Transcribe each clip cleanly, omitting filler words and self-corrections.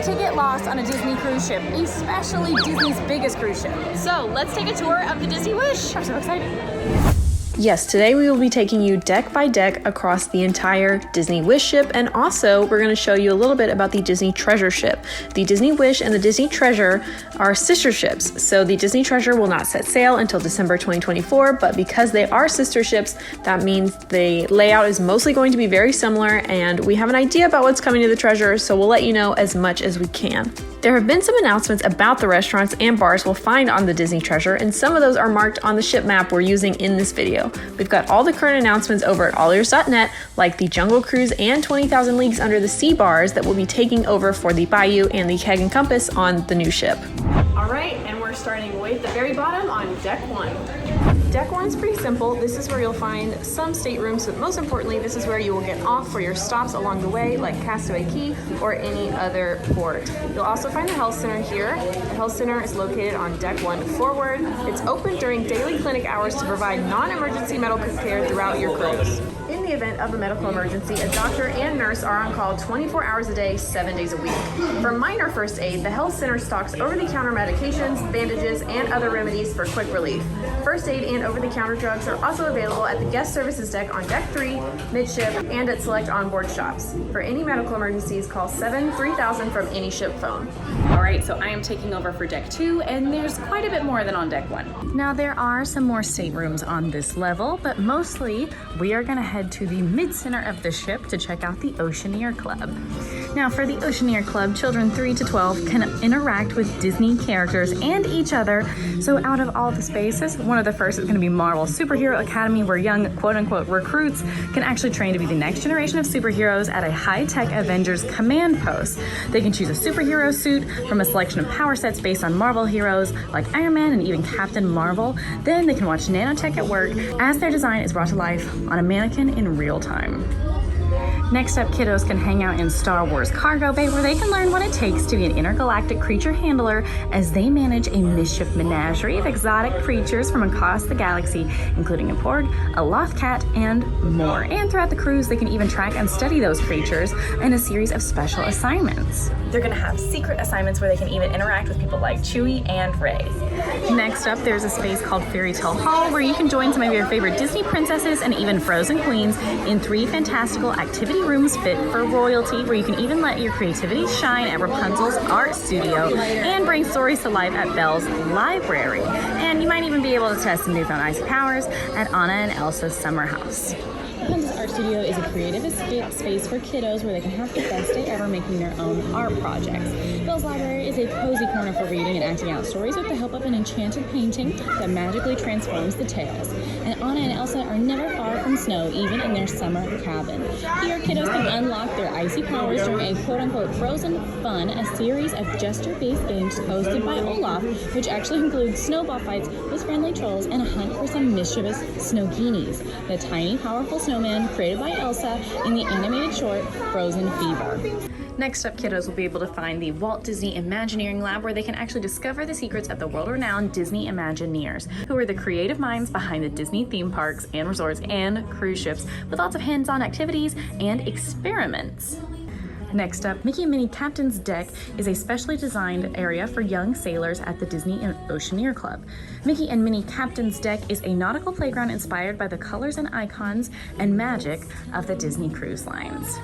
to get lost on a Disney cruise ship, especially Disney's biggest cruise ship. So let's take a tour of the Disney Wish. I'm so excited. Yes, today we will be taking you deck by deck across the entire Disney Wish ship, and also we're going to show you a little bit about the Disney Treasure ship. The Disney Wish and the Disney Treasure are sister ships, so the Disney Treasure will not set sail until December 2024, but because they are sister ships, that means the layout is mostly going to be very similar, and we have an idea about what's coming to the Treasure, so we'll let you know as much as we can. There have been some announcements about the restaurants and bars we'll find on the Disney Treasure, and some of those are marked on the ship map we're using in this video. We've got all the current announcements over at AllEars.net, like the Jungle Cruise and 20,000 Leagues Under the Sea bars that will be taking over for the Bayou and the Keg and Compass on the new ship. All right, and we're starting way at the very bottom on Deck 1. Deck 1 is pretty simple. This is where you'll find some staterooms, but most importantly, this is where you will get off for your stops along the way, like Castaway Cay or any other port. You'll also find the Health Center here. The Health Center is located on Deck 1 forward. It's open during daily clinic hours to provide non-emergency medical care throughout your cruise. In the event of a medical emergency, a doctor and nurse are on call 24 hours a day, 7 days a week. For minor first aid, the Health Center stocks over-the-counter medications, bandages, and other remedies for quick relief. First aid and over-the-counter drugs are also available at the Guest Services deck on Deck 3, midship, and at select onboard shops. For any medical emergencies, call 7-3000 from any ship phone. All right, so I am taking over for Deck 2, and there's quite a bit more than on Deck 1. Now there are some more staterooms on this level, but mostly we are gonna head to the mid-center of the ship to check out the Oceaneer Club. Now for the Oceaneer Club, children 3 to 12 can interact with Disney characters and each other. So out of all the spaces, one of the first is gonna be Marvel Superhero Academy, where young quote-unquote recruits can actually train to be the next generation of superheroes at a high-tech Avengers command post. They can choose a superhero suit from a selection of power sets based on Marvel heroes like Iron Man and even Captain Marvel. Then they can watch nanotech at work as their design is brought to life on a mannequin in real time. Next up, kiddos can hang out in Star Wars Cargo Bay, where they can learn what it takes to be an intergalactic creature handler as they manage a mischief menagerie of exotic creatures from across the galaxy, including a porg, a lothcat, and more. And throughout the cruise, they can even track and study those creatures in a series of special assignments. They're gonna have secret assignments where they can even interact with people like Chewie and Rey. Next up, there's a space called Fairy Tale Hall, where you can join some of your favorite Disney princesses and even frozen queens in 3 fantastical activity rooms fit for royalty, where you can even let your creativity shine at Rapunzel's art studio and bring stories to life at Belle's library. And you might even be able to test some newfound icy powers at Anna and Elsa's summer house. Rapunzel's art studio is a creative space for kiddos where they can have the best day ever making their own art projects. Belle's Library is a cozy corner for reading and acting out stories with the help of an enchanted painting that magically transforms the tales. And Anna and Elsa are never far from snow, even in their summer cabin. Here, kiddos can unlock their icy powers during a quote-unquote Frozen Fun, a series of gesture-based games hosted by Olaf, which actually includes snowball fights with friendly trolls and a hunt for some mischievous Snowgeenies, the tiny, powerful snowman created by Elsa in the animated short Frozen Fever. Next up, kiddos will be able to find the Walt Disney Imagineering Lab, where they can actually discover the secrets of the world-renowned Disney Imagineers, who are the creative minds behind the Disney theme parks and resorts and cruise ships, with lots of hands-on activities and experiments. Next up, Mickey and Minnie Captain's Deck is a specially designed area for young sailors at the Disney Oceaneer Club. Mickey and Minnie Captain's Deck is a nautical playground inspired by the colors and icons and magic of the Disney cruise lines.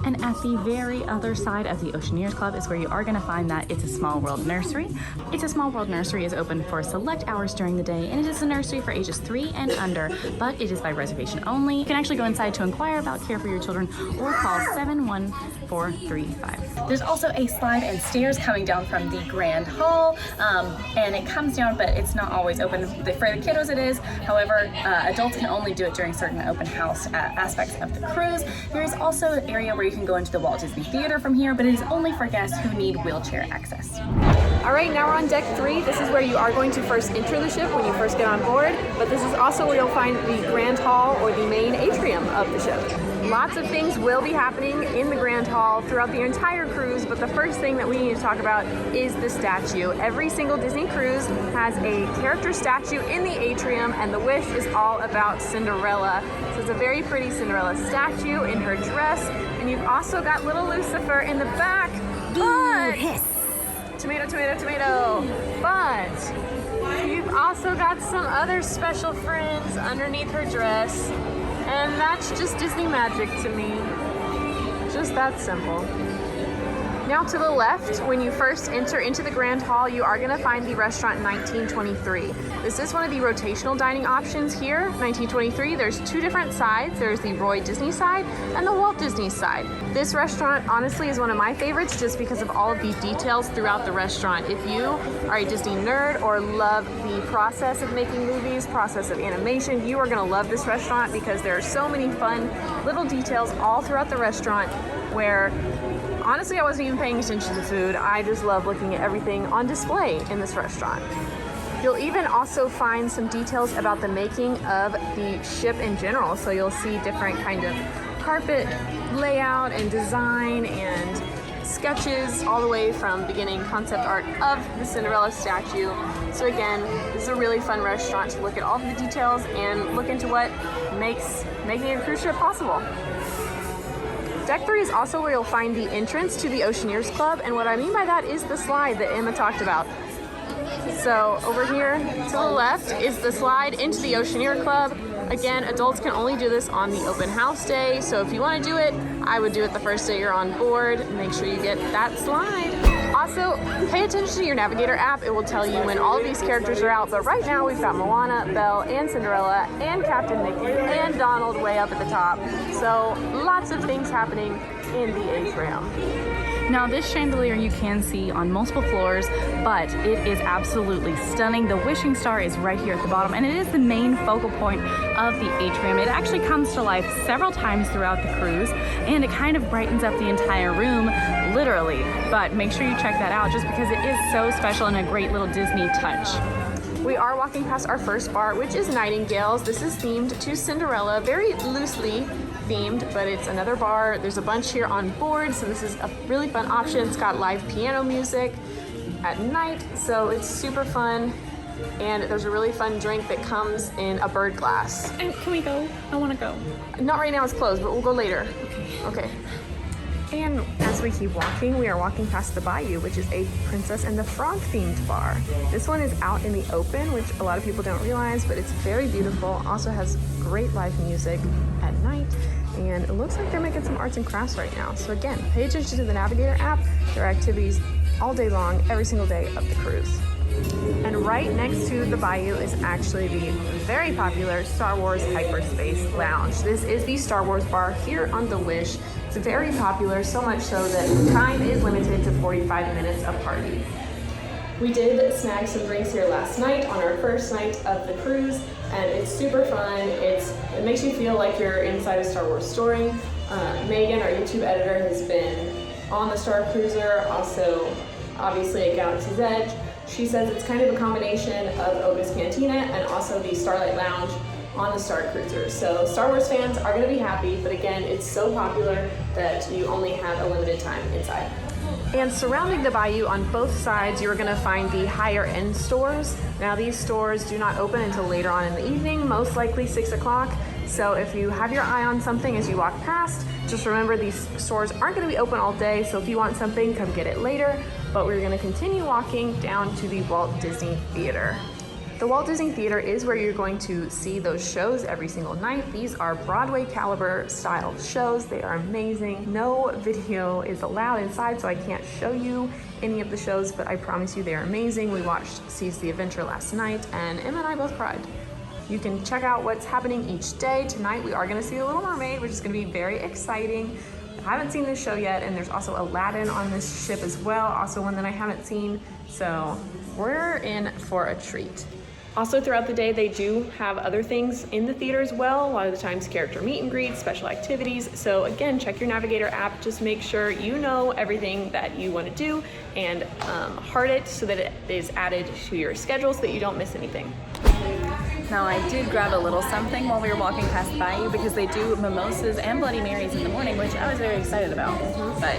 And at the very other side of the Oceaneers Club is where you are going to find that It's a Small World Nursery. It's a Small World Nursery is open for select hours during the day, and it is a nursery for ages 3 and under, but it is by reservation only. You can actually go inside to inquire about care for your children or call 71435. There's also a slide and stairs coming down from the Grand Hall, and it comes down, but it's not always open. For the kiddos it is. However, adults can only do it during certain open house aspects of the cruise. There is also an area where you can go into the Walt Disney Theater from here, but it is only for guests who need wheelchair access. All right, now we're on Deck 3. This is where you are going to first enter the ship when you first get on board, but this is also where you'll find the Grand Hall, or the main atrium of the ship. Lots of things will be happening in the Grand Hall throughout the entire cruise, but the first thing that we need to talk about is the statue. Every single Disney cruise has a character statue in the atrium, and the Wish is all about Cinderella. So has a very pretty Cinderella statue in her dress, and you've also got little Lucifer in the back. But tomato, tomato, tomato. But you've also got some other special friends underneath her dress, and that's just Disney magic to me. Just that simple. Now to the left, when you first enter into the Grand Hall, you are going to find the restaurant 1923. This is one of the rotational dining options here. 1923, there's two different sides. There's the Roy Disney side and the Walt Disney side. This restaurant honestly is one of my favorites just because of all of the details throughout the restaurant. If you are a Disney nerd or love the process of making movies, process of animation, you are going to love this restaurant because there are so many fun little details all throughout the restaurant where honestly, I wasn't even paying attention to the food. I just love looking at everything on display in this restaurant. You'll even also find some details about the making of the ship in general. So you'll see different kind of carpet layout and design and sketches all the way from beginning concept art of the Cinderella statue. So again, this is a really fun restaurant to look at all of the details and look into what makes making a cruise ship possible. Deck 3 is also where you'll find the entrance to the Oceaneers Club, and what I mean by that is the slide that Emma talked about. So over here to the left is the slide into the Oceaneer Club. Again, adults can only do this on the open house day, so if you want to do it, I would do it the first day you're on board. Make sure you get that slide. Also, pay attention to your Navigator app. It will tell you when all of these characters are out, but right now we've got Moana, Belle, and Cinderella, and Captain Mickey, and Donald way up at the top. So lots of things happening in the atrium. Now this chandelier you can see on multiple floors, but it is absolutely stunning. The wishing star is right here at the bottom, and it is the main focal point of the atrium. It actually comes to life several times throughout the cruise, and it kind of brightens up the entire room, literally. But make sure you check that out just because it is so special and a great little Disney touch. We are walking past our first bar, which is Nightingales. This is themed to Cinderella, very loosely themed, but it's another bar. There's a bunch here on board, so this is a really fun option. It's got live piano music at night, so it's super fun. And there's a really fun drink that comes in a bird glass. And can we go? I want to go. Not right now, it's closed, but we'll go later. Okay. And as we keep walking, we are walking past the Bayou, which is a Princess and the Frog themed bar. This one is out in the open, which a lot of people don't realize, but it's very beautiful. Also has great live music at night, and it looks like they're making some arts and crafts right now. So again, pay attention to the Navigator app. There are activities all day long, every single day of the cruise. And right next to the Bayou is actually the very popular Star Wars Hyperspace Lounge. This is the Star Wars bar here on the Wish. It's very popular, so much so that time is limited to 45 minutes of party. We did snag some drinks here last night on our first night of the cruise, and it's super fun. It makes you feel like you're inside a Star Wars story. Megan, our YouTube editor, has been on the Star Cruiser, also obviously at Galaxy's Edge. She says it's kind of a combination of Oga's Cantina and also the Starlight Lounge on the Star Cruiser. So Star Wars fans are going to be happy, but again, it's so popular that you only have a limited time inside. And surrounding the Bayou on both sides, you're going to find the higher end stores. Now these stores do not open until later on in the evening, most likely 6 o'clock. So if you have your eye on something as you walk past, just remember these stores aren't going to be open all day. So if you want something, come get it later. But we're going to continue walking down to the Walt Disney Theater. The Walt Disney Theater is where you're going to see those shows every single night. These are Broadway caliber style shows. They are amazing. No video is allowed inside, so I can't show you any of the shows, but I promise you they are amazing. We watched Seize the Adventure last night, and Emma and I both cried. You can check out what's happening each day. Tonight we are going to see The Little Mermaid, which is going to be very exciting. I haven't seen this show yet, and there's also Aladdin on this ship as well, also one that I haven't seen, so we're in for a treat. Also throughout the day, they do have other things in the theater as well. A lot of the times character meet and greets, special activities. So again, check your Navigator app. Just make sure you know everything that you want to do and heart it so that it is added to your schedule so that you don't miss anything. Now I did grab a little something while we were walking past the Bayou because they do mimosas and Bloody Marys in the morning, which I was very excited about, but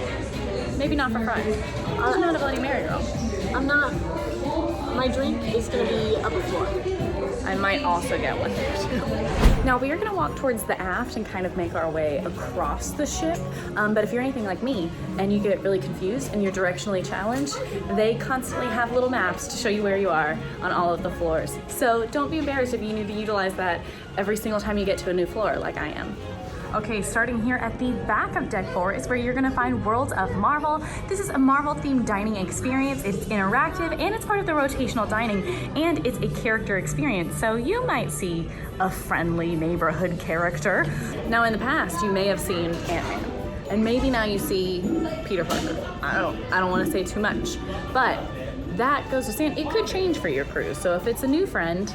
maybe not for Friday. I'm not a Bloody Mary girl. I'm not. My drink is going to be upper floor. I might also get one there too. Now we are gonna walk towards the aft and kind of make our way across the ship. But if you're anything like me and you get really confused and you're directionally challenged, they constantly have little maps to show you where you are on all of the floors. So don't be embarrassed if you need to utilize that every single time you get to a new floor like I am. Okay, starting here at the back of Deck 4 is where you're gonna find Worlds of Marvel. This is a Marvel-themed dining experience. It's interactive and it's part of the rotational dining, and it's a character experience. So you might see a friendly neighborhood character. Now in the past, you may have seen Ant-Man, and maybe now you see Peter Parker. I don't wanna say too much, but that goes to stand. It could change for your crew. So if it's a new friend,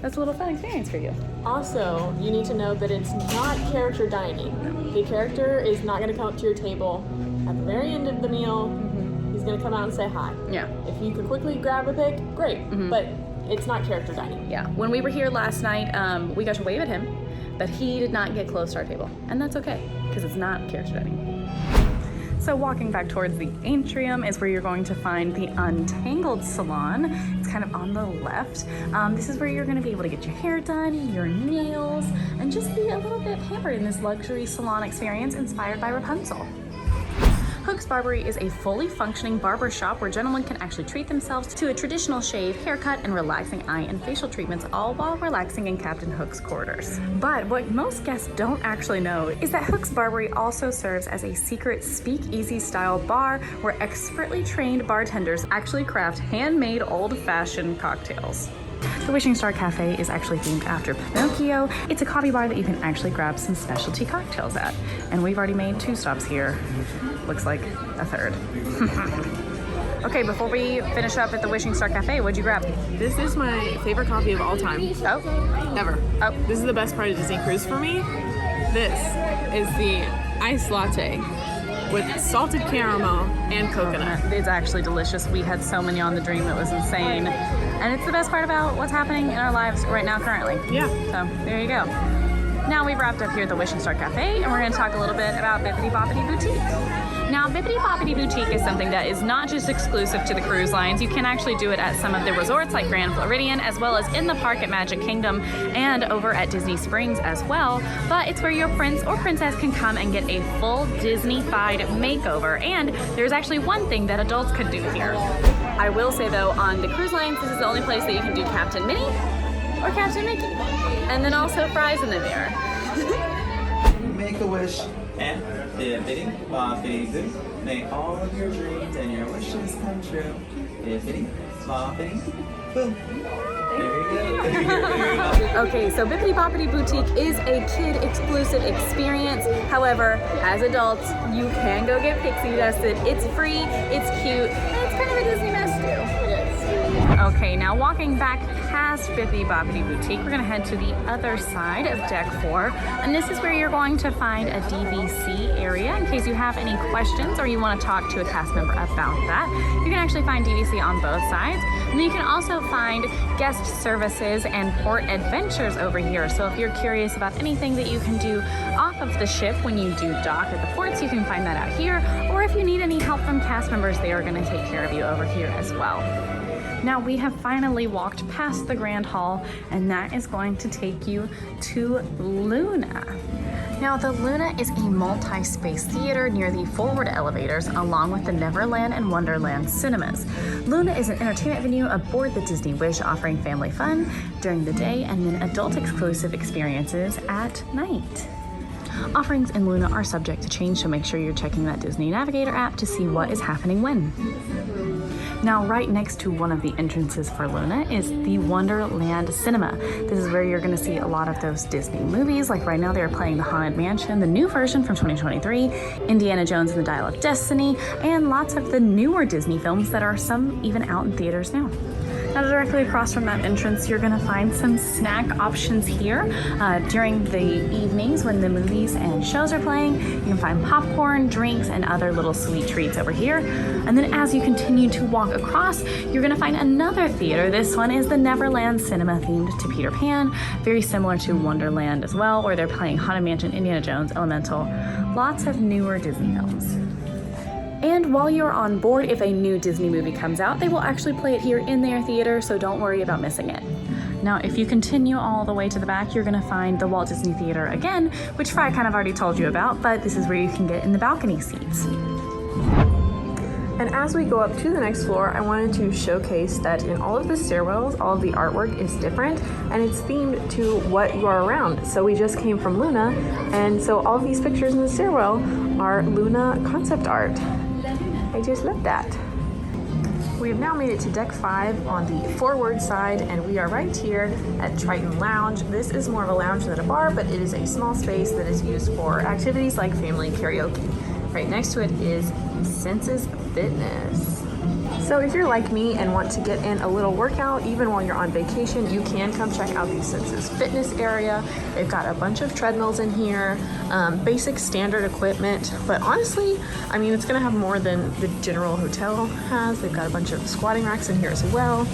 that's a little fun experience for you. Also, you need to know that it's not character dining. The character is not going to come up to your table at the very end of the meal. He's going to come out and say hi. Yeah. If you could quickly grab a pick, great. But it's not character dining. Yeah. When we were here last night, we got to wave at him, but he did not get close to our table. And that's okay, because it's not character dining. So walking back towards the atrium is where you're going to find the Untangled Salon. It's kind of on the left. This is where you're going to be able to get your hair done, your nails, and just be a little bit pampered in this luxury salon experience inspired by Rapunzel. Hook's Barbery is a fully functioning barber shop where gentlemen can actually treat themselves to a traditional shave, haircut, and relaxing eye and facial treatments, all while relaxing in Captain Hook's quarters. But what most guests don't actually know is that Hook's Barbery also serves as a secret speakeasy style bar where expertly trained bartenders actually craft handmade old-fashioned cocktails. The Wishing Star Cafe is actually themed after Pinocchio. It's a coffee bar that you can actually grab some specialty cocktails at. And we've already made 2 stops here. Looks like a 3rd. Okay, before we finish up at the Wishing Star Cafe, what'd you grab? This is my favorite coffee of all time. Oh, Ever. Oh. This is the best part of Disney Cruise for me. This is the iced latte with salted caramel and coconut. It's actually delicious. We had so many on the Dream, it was insane. And it's the best part about what's happening in our lives right now currently. Yeah. So there you go. Now we've wrapped up here at the Wishing Star Cafe, and we're going to talk a little bit about Bippity Boppity Boutique. Now, Bippity Boppity Boutique is something that is not just exclusive to the cruise lines. You can actually do it at some of the resorts like Grand Floridian, as well as in the park at Magic Kingdom and over at Disney Springs as well. But it's where your prince or princess can come and get a full Disney-fied makeover. And there's actually one thing that adults could do here. I will say though, on the cruise lines, this is the only place that you can do Captain Minnie or Captain Mickey. And then also fries in the mirror. Make a wish and bippity boppity boo. May all of your dreams and your wishes come true. Bippity boppity boo. There you go. Okay, so Bippity Boppity Boutique is a kid exclusive experience. However, as adults, you can go get pixie dusted. It's free, it's cute, and it's kind of a Disney mess too. Okay, now walking back past Bippity Boppity Boutique, we're going to head to the other side of Deck 4. And this is where you're going to find a DVC area in case you have any questions or you want to talk to a cast member about that. You can actually find DVC on both sides. And then you can also find guest services and port adventures over here. So if you're curious about anything that you can do off of the ship when you do dock at the ports, you can find that out here. Or if you need any help from cast members, they are going to take care of you over here as well. Now we have finally walked past the Grand Hall, and that is going to take you to Luna. Now the Luna is a multi-space theater near the forward elevators along with the Neverland and Wonderland cinemas. Luna is an entertainment venue aboard the Disney Wish, offering family fun during the day and then adult exclusive experiences at night. Offerings in Luna are subject to change, so make sure you're checking that Disney Navigator app to see what is happening when. Now, right next to one of the entrances for Luna is the Wonderland Cinema. This is where you're going to see a lot of those Disney movies. Like right now, they're playing The Haunted Mansion, the new version from 2023, Indiana Jones and the Dial of Destiny, and lots of the newer Disney films that are some even out in theaters now. Now, directly across from that entrance, you're going to find some snack options here. During the evenings when the movies and shows are playing, you can find popcorn, drinks, and other little sweet treats over here. And then as you continue to walk across, you're going to find another theater. This one is the Neverland Cinema, themed to Peter Pan, very similar to Wonderland as well, where they're playing Haunted Mansion, Indiana Jones, Elemental, lots of newer Disney films. And while you're on board, if a new Disney movie comes out, they will actually play it here in their theater, so don't worry about missing it. Now, if you continue all the way to the back, you're gonna find the Walt Disney Theater again, which Fry kind of already told you about, but this is where you can get in the balcony seats. And as we go up to the next floor, I wanted to showcase that in all of the stairwells, all of the artwork is different and it's themed to what you are around. So we just came from Luna, and so all of these pictures in the stairwell are Luna concept art. I just love that. We have now made it to deck 5 on the forward side, and we are right here at Triton Lounge. This is more of a lounge than a bar, but it is a small space that is used for activities like family karaoke. Right next to it is Senses Fitness. So if you're like me and want to get in a little workout even while you're on vacation, you can come check out the Senses Fitness area. They've got a bunch of treadmills in here, basic standard equipment, but honestly, I mean, it's gonna have more than the general hotel has. They've got a bunch of squatting racks in here as well.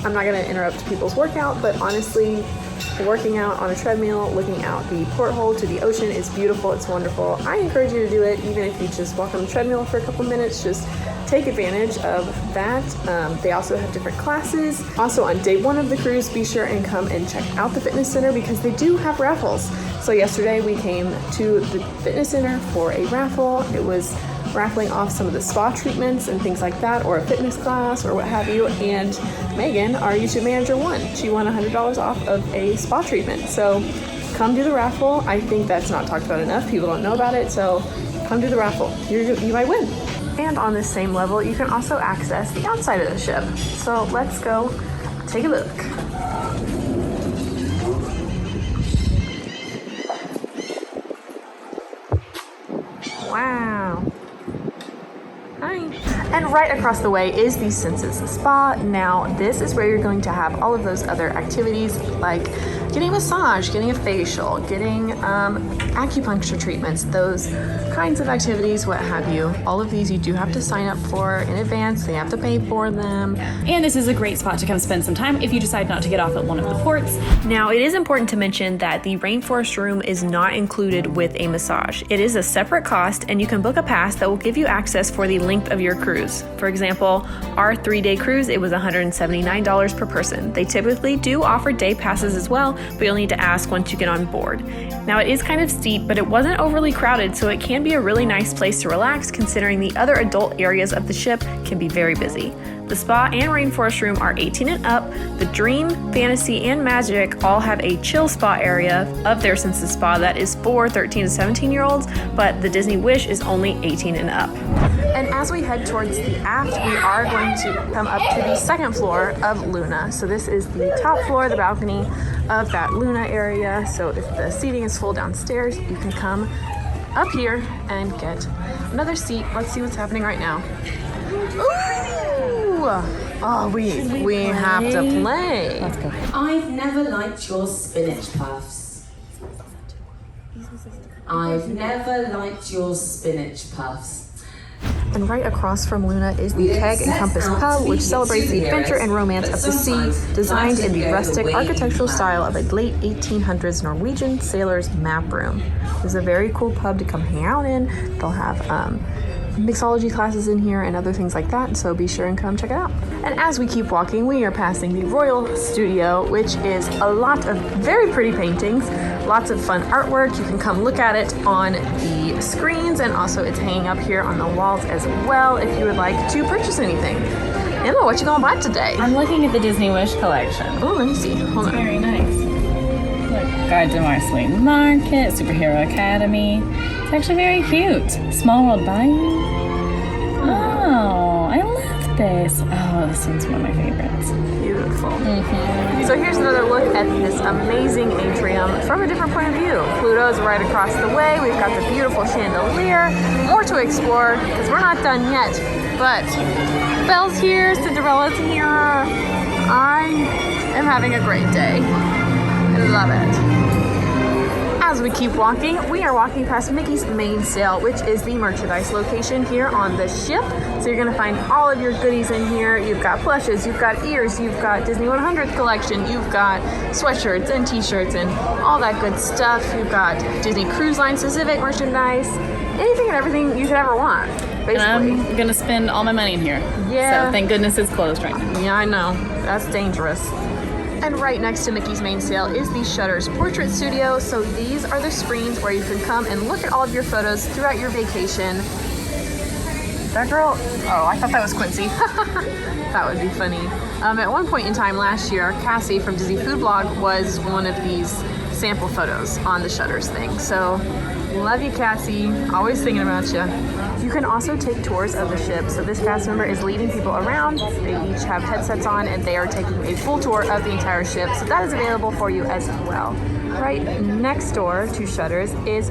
I'm not gonna interrupt people's workout, but honestly, working out on a treadmill, looking out the porthole to the ocean is beautiful, it's wonderful. I encourage you to do it, even if you just walk on the treadmill for a couple minutes, just take advantage of that. They also have different classes. Also on day 1 of the cruise, be sure and come and check out the fitness center because they do have raffles. So yesterday we came to the fitness center for a raffle. It was raffling off some of the spa treatments and things like that, or a fitness class or what have you. And Megan, our YouTube manager, won. She won $100 off of a spa treatment. So come do the raffle. I think that's not talked about enough. People don't know about it. So come do the raffle. You might win. And on this same level, you can also access the outside of the ship. So let's go take a look. Wow. Hi. And right across the way is the Senses Spa. Now, this is where you're going to have all of those other activities like getting a massage, getting a facial, getting acupuncture treatments, those kinds of activities, what have you. All of these you do have to sign up for in advance. They have to pay for them. And this is a great spot to come spend some time if you decide not to get off at one of the ports. Now, it is important to mention that the Rainforest Room is not included with a massage. It is a separate cost, and you can book a pass that will give you access for the length of your cruise. For example, our 3-day cruise, it was $179 per person. They typically do offer day passes as well, but you'll need to ask once you get on board. Now, it is kind of steep, but it wasn't overly crowded, so it can be a really nice place to relax considering the other adult areas of the ship can be very busy. The spa and Rainforest Room are 18 and up. The Dream, Fantasy, and Magic all have a chill spa area of their Senses Spa that is for 13 to 17-year-olds, but the Disney Wish is only 18 and up. And as we head towards the aft, we are going to come up to the 2nd floor of Luna. So this is the top floor, the balcony of that Luna area. So if the seating is full downstairs, you can come up here and get another seat. Let's see what's happening right now. Ooh! Oh, we have to play. Let's go. I've never liked your spinach puffs. I've never liked your spinach puffs. And right across from Luna is the Keg and Compass Pub, which celebrates the adventure and romance of the sea, designed in the rustic architectural style of a late 1800s Norwegian sailor's map room. It's a very cool pub to come hang out in. They'll have mixology classes in here and other things like that, so be sure and come check it out. And as we keep walking, we are passing the Royal Studio, which is a lot of very pretty paintings, lots of fun artwork. You can come look at it on the screens, and also it's hanging up here on the walls as well if you would like to purchase anything. Emma, what you gonna buy today? I'm looking at the Disney Wish collection. Oh, let me see. Hold on. Very nice. Look, Guide to Marsley Market, Superhero Academy. It's actually very cute. Small World Bayou. Oh, I love this. Oh, this one's one of my favorites. Beautiful. So here's another look at this amazing atrium from a different point of view. Pluto's right across the way. We've got the beautiful chandelier. More to explore because we're not done yet. But Belle's here, Cinderella's here. I am having a great day. I love it. As we keep walking, we are walking past Mickey's Mainsail, which is the merchandise location here on the ship. So you're gonna find all of your goodies in here. You've got plushes, you've got ears, you've got Disney 100 collection, you've got sweatshirts and t-shirts and all that good stuff. You've got Disney Cruise Line specific merchandise, anything and everything you could ever want, basically. And I'm gonna spend all my money in here. Yeah. So thank goodness it's closed right now. Yeah, I know. That's dangerous. And right next to Mickey's Mainsail is the Shutters Portrait Studio. So these are the screens where you can come and look at all of your photos throughout your vacation. That girl, oh, I thought that was Quincy. That would be funny. At one point in time last year, Cassie from Disney Food Blog was one of these sample photos on the Shutters thing. So love you, Cassie. Always thinking about you. You can also take tours of the ship. So this cast member is leading people around. They each have headsets on and they are taking a full tour of the entire ship. So that is available for you as well. Right next door to Shutters is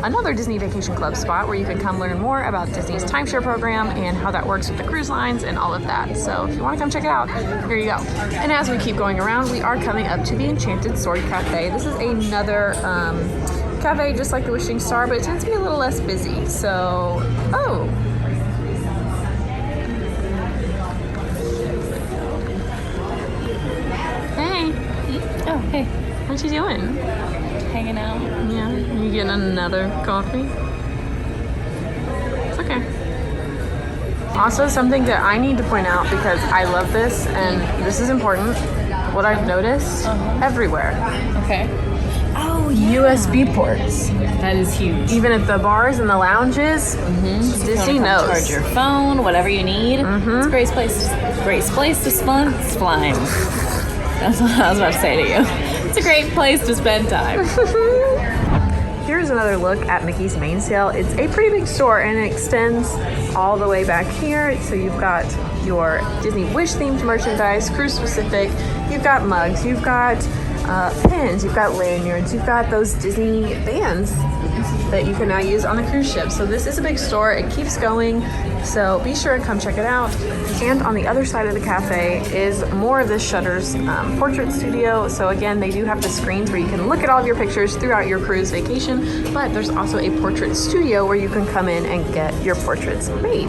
another Disney Vacation Club spot where you can come learn more about Disney's timeshare program and how that works with the cruise lines and all of that. So if you want to come check it out, here you go. And as we keep going around, we are coming up to the Enchanted Sword Cafe. This is another cafe just like the Wishing Star, but it tends to be a little less busy. So, oh. Hey. Oh, hey. What you doing? Hanging out. Yeah, you getting another coffee? It's okay. Also, something that I need to point out because I love this and this is important. What I've noticed everywhere. Okay. Oh, yeah. USB ports. That is huge. Even at the bars and the lounges, Disney knows. Charge your phone, whatever you need. It's a great place to spend time. That's what I was about to say to you. It's a great place to spend time. Here's another look at Mickey's Mainsail. It's a pretty big store and it extends all the way back here. So you've got your Disney Wish themed merchandise, cruise specific. You've got mugs, you've got pins, you've got lanyards, you've got those Disney bands that you can now use on the cruise ship. So this is a big store. It keeps going. So be sure and come check it out. And on the other side of the cafe is more of this Shutters portrait studio. So again, they do have the screens where you can look at all of your pictures throughout your cruise vacation, but there's also a portrait studio where you can come in and get your portraits made.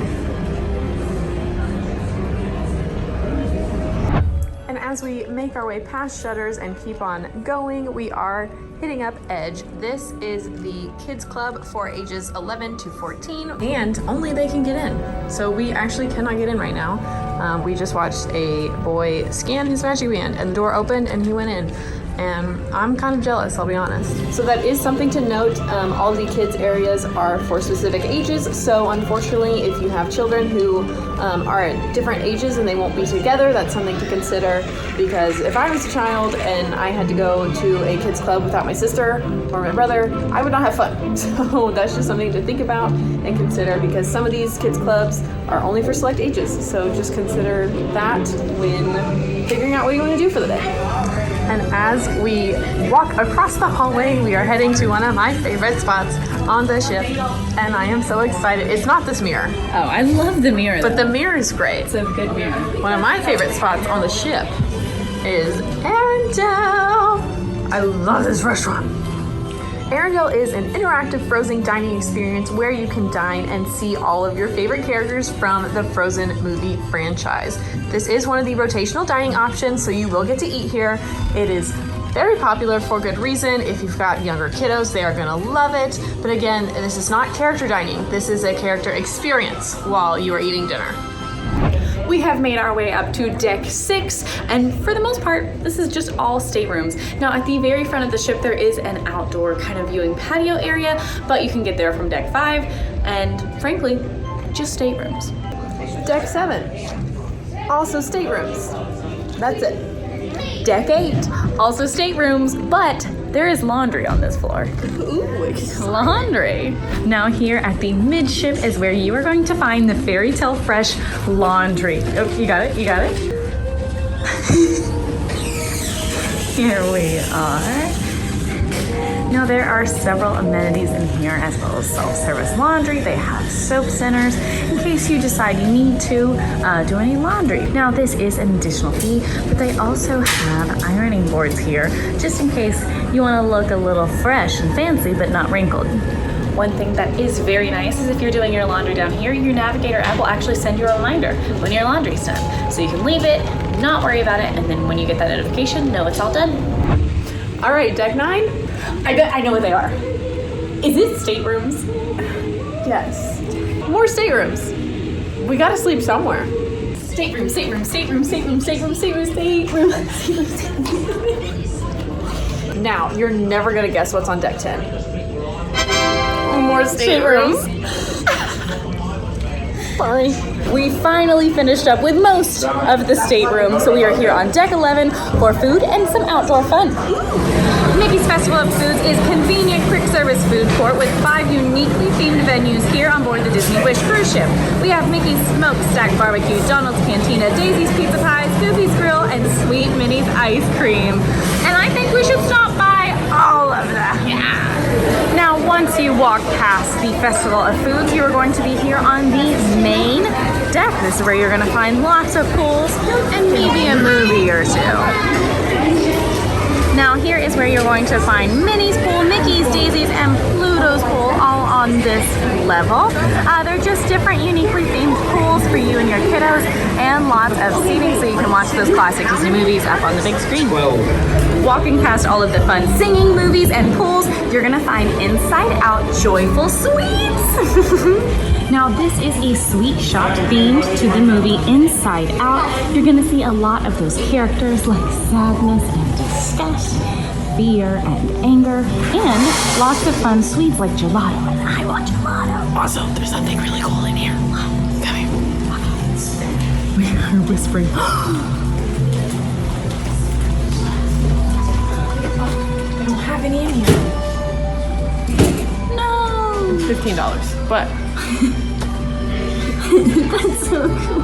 And as we make our way past Shutters and keep on going, we are hitting up Edge. This is the kids club for ages 11 to 14 and only they can get in. So we actually cannot get in right now. We just watched a boy scan his magic band and the door opened and he went in. And I'm kind of jealous, I'll be honest. So that is something to note. All the kids areas are for specific ages. So unfortunately, if you have children who are at different ages and they won't be together, that's something to consider. Because if I was a child and I had to go to a kids club without my sister or my brother, I would not have fun. So that's just something to think about and consider because some of these kids clubs are only for select ages. So just consider that when figuring out what you want to do for the day. And as we walk across the hallway, we are heading to one of my favorite spots on the ship. And I am so excited. It's not this mirror. Oh, I love the mirror. But the mirror is great. It's a good mirror. One of my favorite spots on the ship is Arendelle. I love this restaurant. Arendelle is an interactive Frozen dining experience where you can dine and see all of your favorite characters from the Frozen movie franchise. This is one of the rotational dining options, so you will get to eat here. It is very popular for good reason. If you've got younger kiddos, they are gonna love it. But again, this is not character dining. This is a character experience while you are eating dinner. We have made our way up to deck 6, and for the most part, this is just all staterooms. Now, at the very front of the ship, there is an outdoor kind of viewing patio area, but you can get there from deck 5, and frankly, just staterooms. Deck 7, also staterooms. That's it. Deck 8, also staterooms, but there is laundry on this floor. Ooh, laundry. Now here at the midship is where you are going to find the Fairy Tale Fresh laundry. Oh, you got it, you got it. Here we are. Now there are several amenities in here as well as self-service laundry. They have soap centers in case you decide you need to do any laundry. Now this is an additional fee, but they also have ironing boards here just in case you want to look a little fresh and fancy but not wrinkled. One thing that is very nice is if you're doing your laundry down here, your Navigator app will actually send you a reminder when your laundry's done. So you can leave it, not worry about it, and then when you get that notification, know it's all done. All right, deck 9. I bet I know what they are. Is it staterooms? Yes. More staterooms. We gotta sleep somewhere. Stateroom, stateroom, stateroom, stateroom, stateroom, stateroom, stateroom, stateroom, stateroom. Now, you're never gonna guess what's on deck 10. More staterooms. Sorry. We finally finished up with most of the staterooms, so we are here on deck 11 for food and some outdoor fun. Mickey's Festival of Foods is convenient quick service food court with 5 uniquely themed venues here on board the Disney Wish cruise ship. We have Mickey's Smokestack Barbecue, Donald's Cantina, Daisy's Pizza Pies, Goofy's Grill, and Sweet Minnie's Ice Cream. And I think we should stop by all of them. Yeah. Now, once you walk past the Festival of Foods, you are going to be here on the main deck. This is where you're going to find lots of pools and maybe a movie or two. Now here is where you're going to find Minnie's Pool, Mickey's, Daisy's, and Pluto's Pool all on this level. They're just different uniquely themed pools for you and your kiddos and lots of seating so you can watch those classic Disney movies up on the big screen. Walking past all of the fun singing movies and pools, you're gonna find Inside Out Joyful Sweets. Now this is a sweet shop themed to the movie Inside Out. You're gonna see a lot of those characters like sadness and disgust, fear and anger, and lots of fun sweets like gelato, and I want gelato. Also, there's something really cool in here. Come here. We are whispering. I don't have any in here. No! $15, but That's so cool.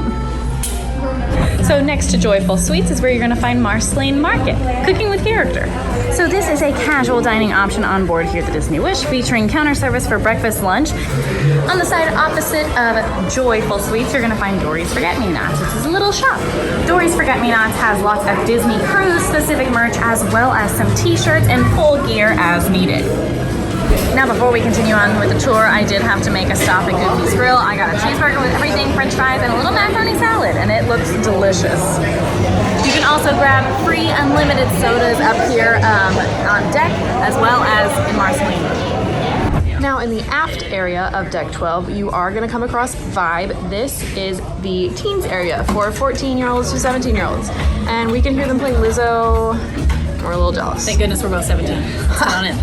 So next to Joyful Sweets is where you're going to find Marceline Market, cooking with character. So this is a casual dining option on board here at the Disney Wish, featuring counter service for breakfast, lunch. On the side opposite of Joyful Sweets, you're going to find Dorys Forget-Me-Nots, which is a little shop. Dorys Forget-Me-Nots has lots of Disney Cruise specific merch as well as some t-shirts and full gear as needed. Now before we continue on with the tour, I did have to make a stop at Goofy's Grill. I got a cheeseburger with everything, french fries, and a little macaroni salad, and it looks delicious. You can also grab free unlimited sodas up here on deck, as well as in Marceline. now in the aft area of deck 12, you are going to come across Vibe. This is the teens area for 14-year-olds to 17-year-olds. And we can hear them playing Lizzo. We're a little jealous. Thank goodness we're both 17. It's not it.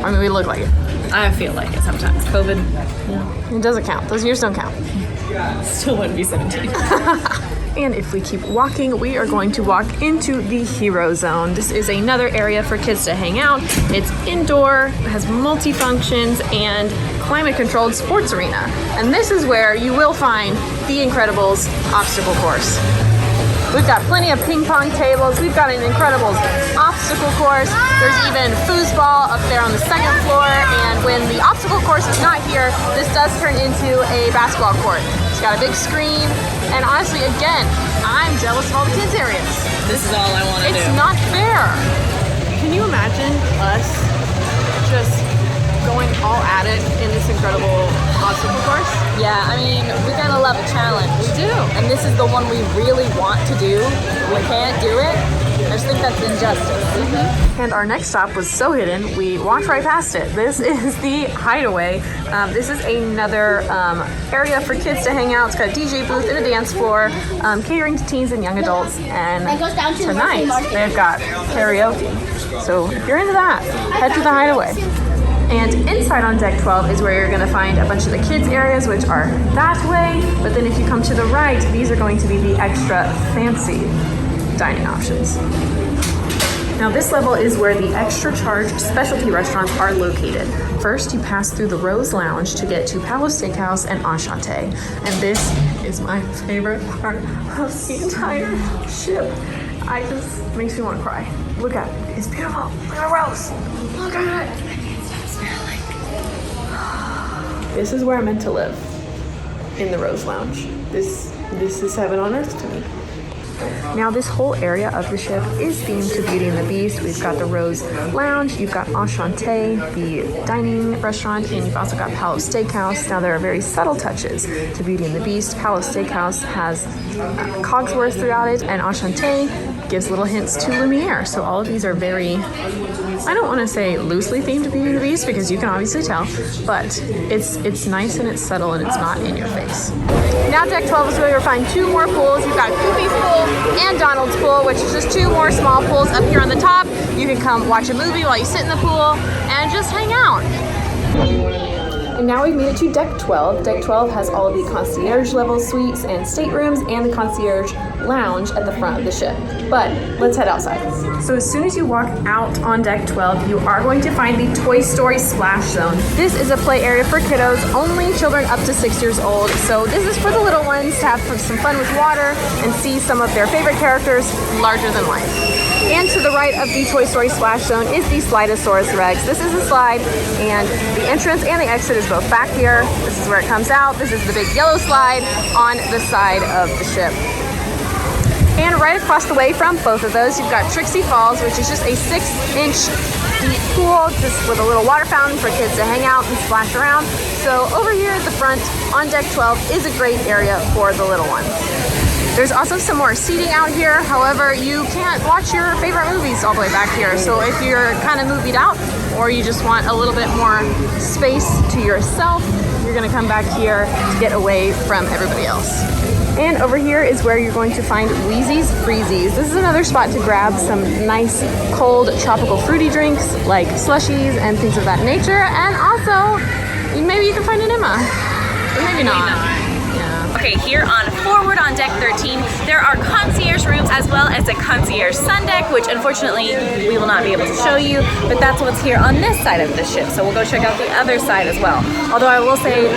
I mean, we look like it. I feel like it sometimes. COVID, It doesn't count. Those years don't count. still wouldn't be 17. And if we keep walking, we are going to walk into the Hero Zone. This is another area for kids to hang out. It's indoor, has multi-functions, and climate-controlled sports arena. And this is where you will find The Incredibles obstacle course. We've got plenty of ping pong tables. We've got an Incredibles obstacle course. There's even foosball up there on the second floor. And when the obstacle course is not here, this does turn into a basketball court. It's got a big screen. And honestly, again, I'm jealous of all the kids' areas. This is all I want to do. It's not fair. Can you imagine us just going all at it in this incredible obstacle course? Yeah, I mean, we kind of love a challenge. We do. And this is the one we really want to do. We can't do it. I just think that's injustice. And our next stop was so hidden, we walked right past it. This is the Hideway. This is another area for kids to hang out. It's got a DJ booth and a dance floor, catering to teens and young adults. And tonight, they've got karaoke. So if you're into that, head to the Hideaway. And inside on deck 12 is where you're going to find a bunch of the kids areas, which are that way. But then if you come to the right, these are going to be the extra fancy dining options. Now this level is where the extra charged specialty restaurants are located. First, you pass through the Rose Lounge to get to Palace Steakhouse and Enchante. And this is my favorite part of the entire ship. It makes me want to cry. Look at it. It's beautiful. Look at the rose. Look at it. This is where I'm meant to live, in the Rose Lounge. This is heaven on earth to me. Now this whole area of the ship is themed to Beauty and the Beast. We've got the Rose Lounge, you've got Enchante, the dining restaurant, and you've also got Palace Steakhouse. Now there are very subtle touches to Beauty and the Beast. Palace Steakhouse has Cogsworth throughout it, and Enchante gives little hints to Lumiere. So all of these are very, I don't want to say loosely themed to Beauty and the Beast because you can obviously tell, but it's nice and it's subtle and it's not in your face. Now deck 12 is where you'll find two more pools. You've got Goofy's pool and Donald's pool, which is just two more small pools up here on the top. You can come watch a movie while you sit in the pool and just hang out. And now we've made it to deck 12. Deck 12 has all of the concierge level suites and staterooms and the concierge lounge at the front of the ship. But let's head outside. So as soon as you walk out on deck 12, you are going to find the Toy Story Splash Zone. This is a play area for kiddos, only children up to 6 years old. So this is for the little ones to have some fun with water and see some of their favorite characters larger than life. And to the right of the Toy Story Splash Zone is the Slidosaurus Rex. This is a slide, and the entrance and the exit is both back here. This is where it comes out. This is the big yellow slide on the side of the ship. And right across the way from both of those, you've got Trixie Falls, which is just a 6-inch deep pool, just with a little water fountain for kids to hang out and splash around. So over here at the front on deck 12 is a great area for the little ones. There's also some more seating out here. However, you can't watch your favorite movies all the way back here. So if you're kind of movied out or you just want a little bit more space to yourself, you're gonna come back here to get away from everybody else. And over here is where you're going to find Wheezy Freezies. This is another spot to grab some nice cold tropical fruity drinks like slushies and things of that nature. And also, maybe you can find an Emma, or maybe not. Okay, here on forward on deck 13, there are concierge rooms as well as a concierge sun deck, which unfortunately we will not be able to show you, but that's what's here on this side of the ship. So we'll go check out the other side as well. Although I will say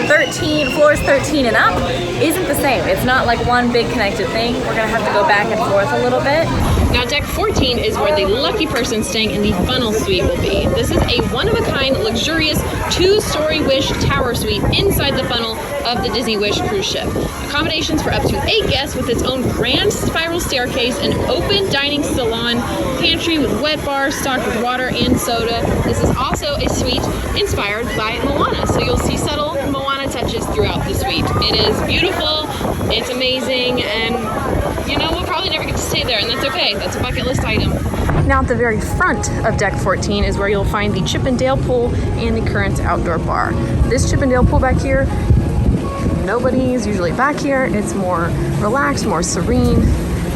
floors 13 and up isn't the same. It's not like one big connected thing. We're gonna have to go back and forth a little bit. Now deck 14 is where the lucky person staying in the funnel suite will be. This is a one-of-a-kind, luxurious 2-story Wish tower suite inside the funnel of the Disney Wish cruise ship. Accommodations for up to 8 guests with its own grand spiral staircase, an open dining salon, pantry with wet bars stocked with water and soda. This is also a suite inspired by Moana, so you'll see subtle Moana touches throughout the suite. It is beautiful, it's amazing, and you know, we'll probably never get to stay there, and that's okay. That's a bucket list item. Now at the very front of deck 14 is where you'll find the Chip and Dale pool and the Current outdoor bar. This Chip and Dale pool back here, nobody's usually back here. It's more relaxed, more serene.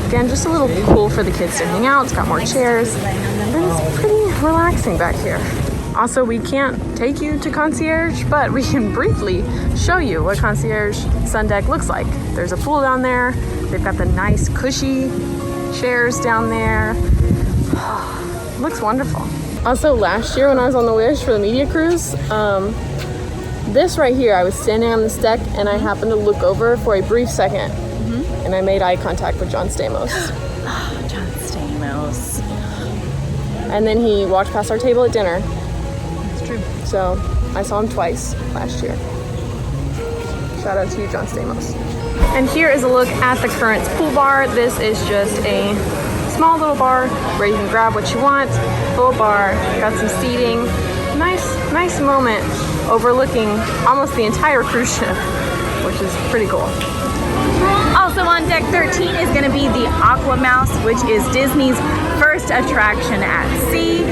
Again, just a little pool for the kids to hang out. It's got more chairs, and it's pretty relaxing back here. Also, we can't take you to concierge, but we can briefly show you what concierge sun deck looks like. There's a pool down there. They've got the nice cushy chairs down there. Looks wonderful. Also, last year when I was on the Wish for the media cruise, this right here, I was standing on this deck and I happened to look over for a brief second, and I made eye contact with John Stamos. John Stamos. And then he walked past our table at dinner. That's true. So I saw him twice last year. Shout out to you, John Stamos. And here is a look at the Currents pool bar. This is just a small little bar where you can grab what you want. Full bar, got some seating. Nice moment overlooking almost the entire cruise ship, which is pretty cool. Also on deck 13 is going to be the Aqua Mouse, which is Disney's first attraction at sea.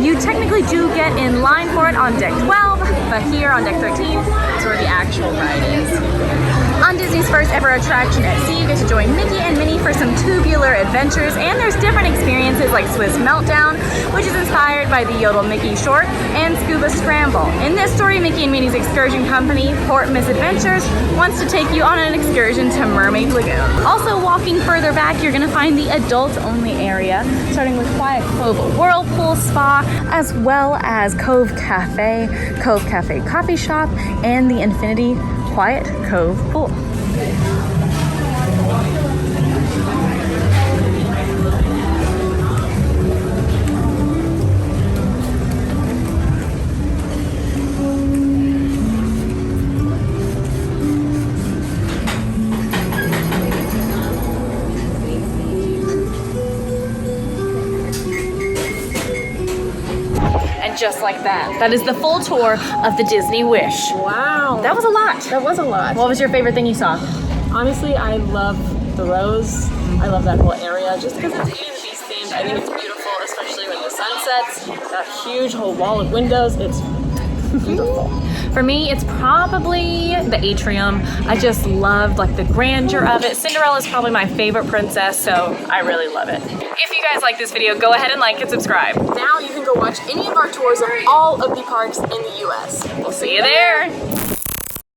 You technically do get in line for it on deck 12, but here on deck 13 is where the actual ride is. On Disney's first ever attraction at sea, you get to join Mickey and Minnie for some tubular adventures, and there's different experiences like Swiss Meltdown, which is inspired by the Yodel Mickey short, and Scuba Scramble. In this story, Mickey and Minnie's excursion company, Port Misadventures, wants to take you on an excursion to Mermaid Lagoon. Also, walking further back, you're going to find the adults-only area, starting with Quiet Cove Whirlpool Spa, as well as Cove Cafe Coffee Shop, and the Infinity Quiet Cove Pool. And just like that, that is the full tour of the Disney Wish. Wow. That was a lot. That was a lot. What was your favorite thing you saw? Honestly, I love the rose. I love that whole area just because it's Beauty and the Beast themed. I think it's beautiful, especially when the sun sets. That huge whole wall of windows. It's beautiful. For me, it's probably the atrium. I just loved like the grandeur of it. Cinderella's probably my favorite princess, so I really love it. If you guys like this video, go ahead and like and subscribe. Now you can go watch any of our tours of all of the parks in the US. We'll see you there.